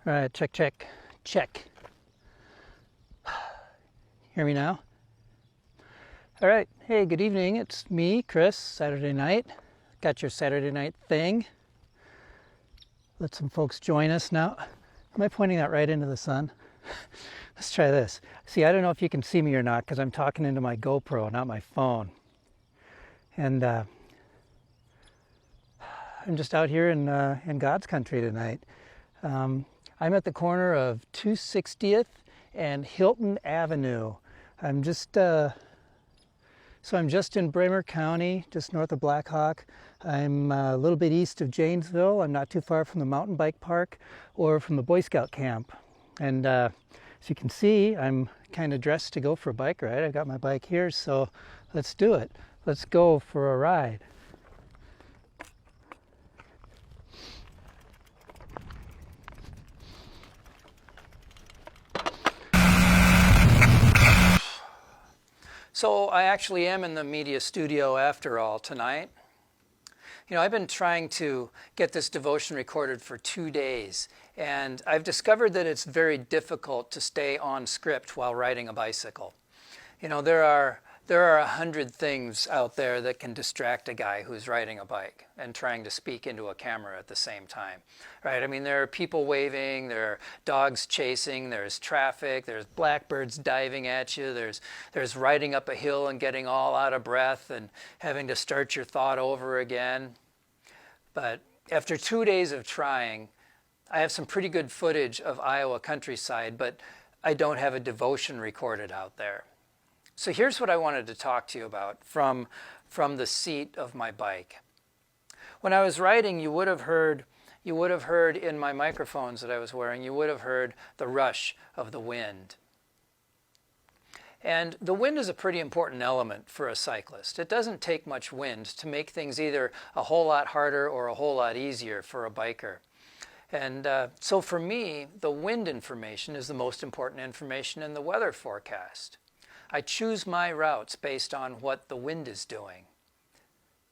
All right, check, check, check. Hear me now? All right, hey, good evening. It's me, Chris, Saturday night. Got your Saturday night thing. Let some folks join us now. Am I pointing that right into the sun? Let's try this. See, I don't know if you can see me or not because I'm talking into my GoPro, not my phone. And I'm just out here in God's country tonight. I'm at the corner of 260th and Hilton Avenue. I'm just I'm just in Bremer County, just north of Black Hawk. I'm a little bit east of Janesville. I'm not too far from the mountain bike park or from the Boy Scout camp. And as you can see, I'm kind of dressed to go for a bike ride. I got my bike here, so let's do it. Let's go for a ride. So I actually am in the media studio after all tonight. You know, I've been trying to get this devotion recorded for 2 days, and I've discovered that it's very difficult to stay on script while riding a bicycle. You know, there are 100 things out there that can distract a guy who's riding a bike and trying to speak into a camera at the same time, right? I mean, there are people waving, there are dogs chasing, there's traffic, there's blackbirds diving at you, there's riding up a hill and getting all out of breath and having to start your thought over again. But after 2 days of trying, I have some pretty good footage of Iowa countryside, but I don't have a devotion recorded out there. So here's what I wanted to talk to you about from the seat of my bike. When I was riding, you would have heard in my microphones that I was wearing, you would have heard the rush of the wind. And the wind is a pretty important element for a cyclist. It doesn't take much wind to make things either a whole lot harder or a whole lot easier for a biker. And so for me, the wind information is the most important information in the weather forecast. I choose my routes based on what the wind is doing.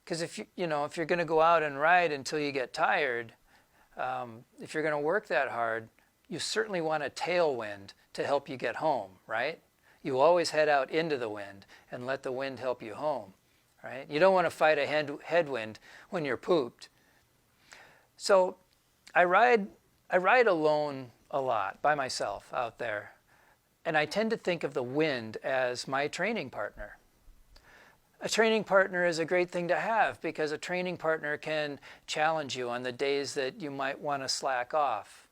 Because if you're going to go out and ride until you get tired, if you're going to work that hard, you certainly want a tailwind to help you get home, right? You always head out into the wind and let the wind help you home, right? You don't want to fight a headwind when you're pooped. So I ride alone a lot by myself out there. And I tend to think of the wind as my training partner. A training partner is a great thing to have because a training partner can challenge you on the days that you might want to slack off.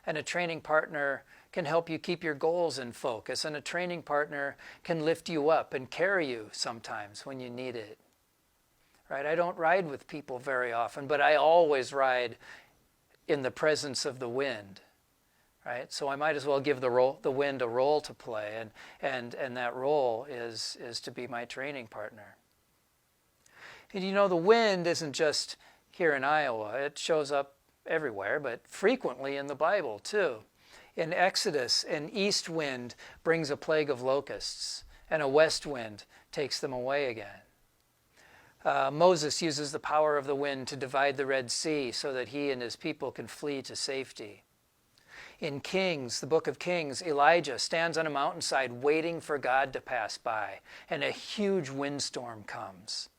And a training partner can help you keep your goals in focus. And a training partner can lift you up and carry you sometimes when you need it. Right? I don't ride with people very often, but I always ride in the presence of the wind. Right? So I might as well give the wind a role to play, and that role is to be my training partner. And you know, the wind isn't just here in Iowa. It shows up everywhere, but frequently in the Bible too. In Exodus, an east wind brings a plague of locusts, and a west wind takes them away again. Moses uses the power of the wind to divide the Red Sea so that he and his people can flee to safety. In Kings, the book of Kings, Elijah stands on a mountainside waiting for God to pass by, and a huge windstorm comes.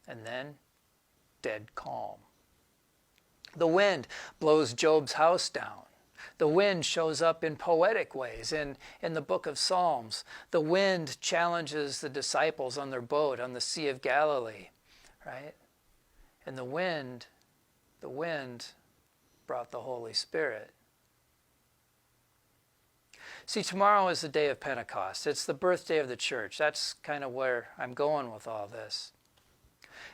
And then, dead calm. The wind blows Job's house down. The wind shows up in poetic ways in the book of Psalms. The wind challenges the disciples on their boat on the Sea of Galilee, right? And the wind brought the Holy Spirit. See, tomorrow is the day of Pentecost. It's the birthday of the church. That's kind of where I'm going with all this.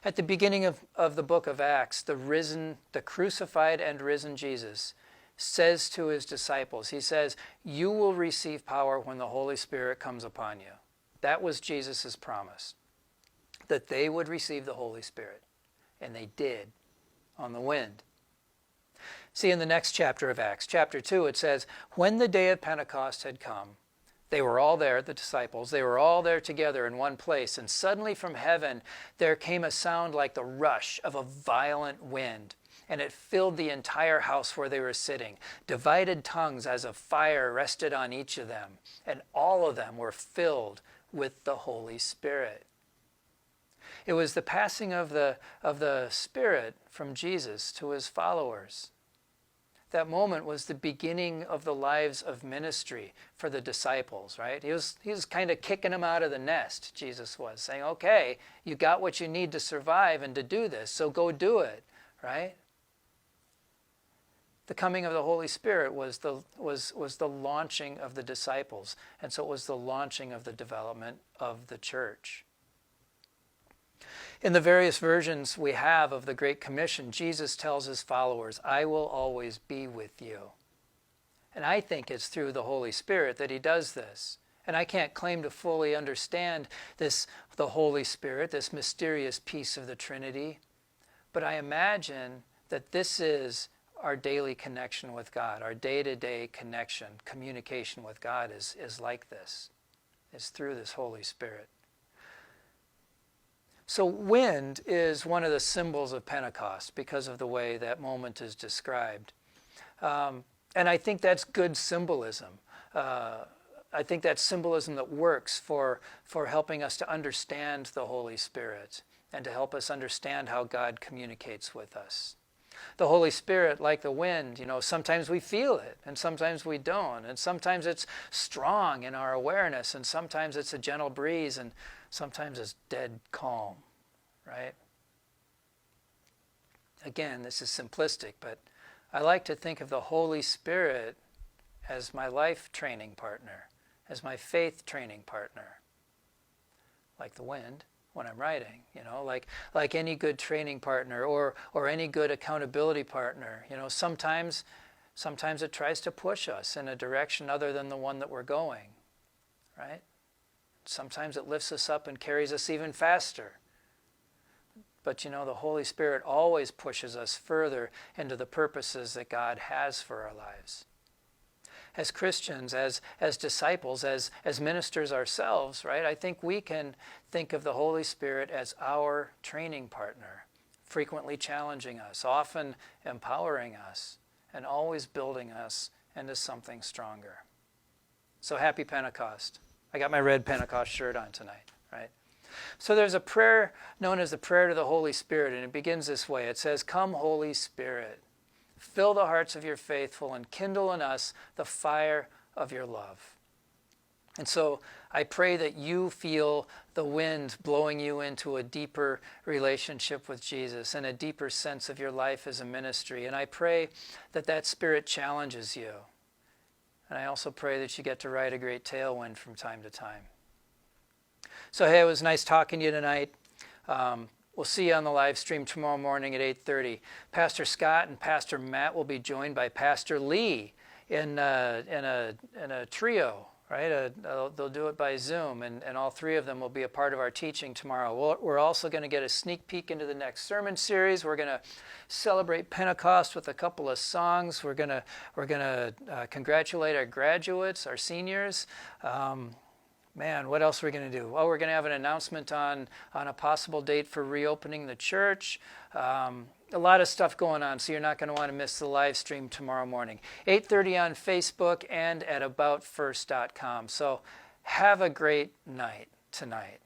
At the beginning of the book of Acts, the crucified and risen Jesus says to his disciples, he says, "You will receive power when the Holy Spirit comes upon you." That was Jesus' promise, that they would receive the Holy Spirit. And they did, on the wind. See, in the next chapter of Acts, chapter 2, it says, when the day of Pentecost had come, they were all there, the disciples, they were all there together in one place, and suddenly from heaven there came a sound like the rush of a violent wind, and it filled the entire house where they were sitting. Divided tongues as of fire rested on each of them, and all of them were filled with the Holy Spirit. It was the passing of the Spirit from Jesus to his followers. That moment was the beginning of the lives of ministry for the disciples, right? He was kind of kicking them out of the nest, Jesus was, saying, okay, you got what you need to survive and to do this, so go do it, right? The coming of the Holy Spirit was the launching of the disciples, and so it was the launching of the development of the church. In the various versions we have of the Great Commission, Jesus tells his followers, I will always be with you. And I think it's through the Holy Spirit that he does this. And I can't claim to fully understand the Holy Spirit, this mysterious piece of the Trinity, but I imagine that this is our daily connection with God, our day-to-day connection, communication with God is like this, is through this Holy Spirit. So wind is one of the symbols of Pentecost because of the way that moment is described. And I think that's good symbolism. I think that's symbolism that works for helping us to understand the Holy Spirit and to help us understand how God communicates with us. The Holy Spirit, like the wind, sometimes we feel it and sometimes we don't. And sometimes it's strong in our awareness and sometimes it's a gentle breeze and sometimes it's dead calm, right? Again, this is simplistic, but I like to think of the Holy Spirit as my life training partner, as my faith training partner, like the wind when I'm writing, like any good training partner or any good accountability partner. Sometimes it tries to push us in a direction other than the one that we're going, right? Sometimes it lifts us up and carries us even faster. But the Holy Spirit always pushes us further into the purposes that God has for our lives. As Christians, as disciples, as ministers ourselves, right? I think we can think of the Holy Spirit as our training partner, frequently challenging us, often empowering us, and always building us into something stronger. So happy Pentecost. I got my red Pentecost shirt on tonight, right? So there's a prayer known as the prayer to the Holy Spirit, and it begins this way. It says, "Come, Holy Spirit, fill the hearts of your faithful and kindle in us the fire of your love." And so I pray that you feel the wind blowing you into a deeper relationship with Jesus and a deeper sense of your life as a ministry. And I pray that that Spirit challenges you. And I also pray that you get to ride a great tailwind from time to time. So hey, it was nice talking to you tonight. We'll see you on the live stream tomorrow morning at 8:30. Pastor Scott and Pastor Matt will be joined by Pastor Lee in a trio, right? They'll do it by Zoom, and all three of them will be a part of our teaching tomorrow. We're also going to get a sneak peek into the next sermon series. We're going to celebrate Pentecost with a couple of songs. We're going to congratulate our graduates, our seniors. Man, what else are we going to do? Well, we're going to have an announcement on a possible date for reopening the church. A lot of stuff going on, so you're not going to want to miss the live stream tomorrow morning. 8:30 on Facebook and at aboutfirst.com. So have a great night tonight.